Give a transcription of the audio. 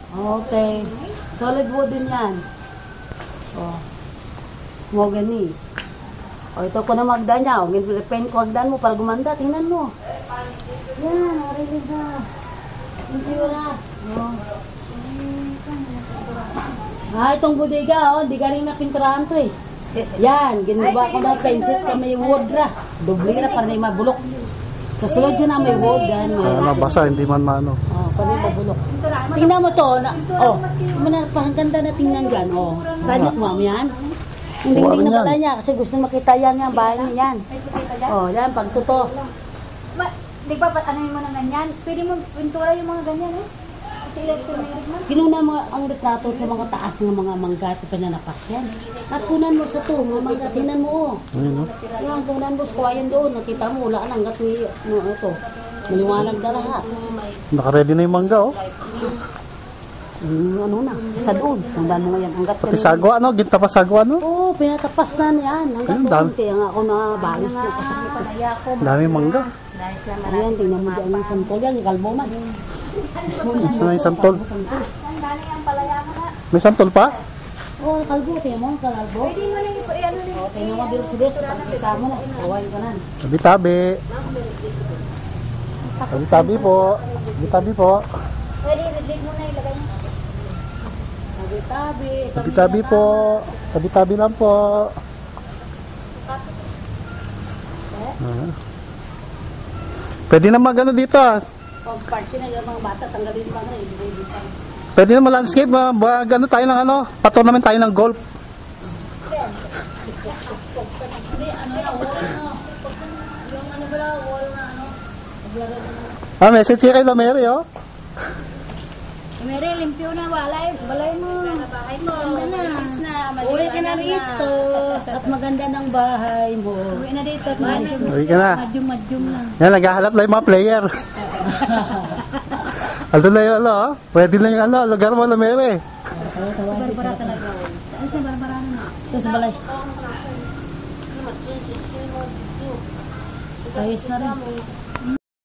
Okay. Solid wood din yan. Oh. Mahogany. O, ito ko na magda niya. O, pen ko agdan mo para gumanda. Tingnan mo. Yan, narinig na. Hindi mo na. O. Itong bodega, hindi galing na pinturahan to eh. Yan, ginagawa ko na pencil ka may wood ra. Doble ra para na mabulok. Sa sulod siya na may wood yan. Nabasa, hindi man maano. Para na mabulok. Tingnan mo to. Ang ganda na tingnan dyan. Sadyak mo yan. Hindi na pala niya kasi gusto makita yan yung bahay niya yan. Yan, pagtuto. Di ba, ano mo ng ganyan? Pwede mo pintura yung mga ganyan eh? Kasi electronic man. Kinuna mo ang retrato sa mga taas ng mga mangga at pinanapas yan. At kunan mo sa to, mga mangga, tinan mo. Yan, kunan mo, kuwayan doon. Nakita mo, wala ka nang gatoy. Ito, maliwanag na lahat. Naka-ready na yung mangga, oh. Ano na, sa doon. Tandaan mo ngayon. Pati sagwa, ano? Ginta pa sagwa, ano? Oo, pinatapas na yan. Hanggat doon, kaya nga ako na balis na kasakit. Dami mangga. Ayan, tingnan mo dyan yung santol yan, yung kalbo man. Saan na yung santol? Ang galing ang palaya mo na. May santol pa? Oo, kalbo, tingnan mo, kalbo. Pwede mo na ano rin. Tingnan mo dito sa dito, pagkita mo na. Kawain ka na. Tabi-tabi. Tabi-tabi po. Tabi-tabi po. Pwede, red mo na ilagay mo. Tabi-tabi. Tabi-tabi po. Tabi-tabi lang po. Pwede na magano dito, ah. Pag party na yung mga bata, tanggalin pa nga, ibigay dito. Pwede na ma-landscape, ano tayo ng ano, patournament tayo ng golf. Hindi, ano na, wall na. Yung ano ba, wall na, ano. Message siya kay Lamere, oh. Mary, limpyo na, balay mo. Bahay mo. Uwi ka na rito. At maganda ng bahay mo. Uwi na dito. Uwi ka na. Madyum lang. Yan, naghahanap lang yung mga player. Ano na yung ano, oh. Pwede na yung ano, lugar mo, Lamere. Barbara talaga. Ano sa Barbara na? Ito sa balay. Ayos na rin.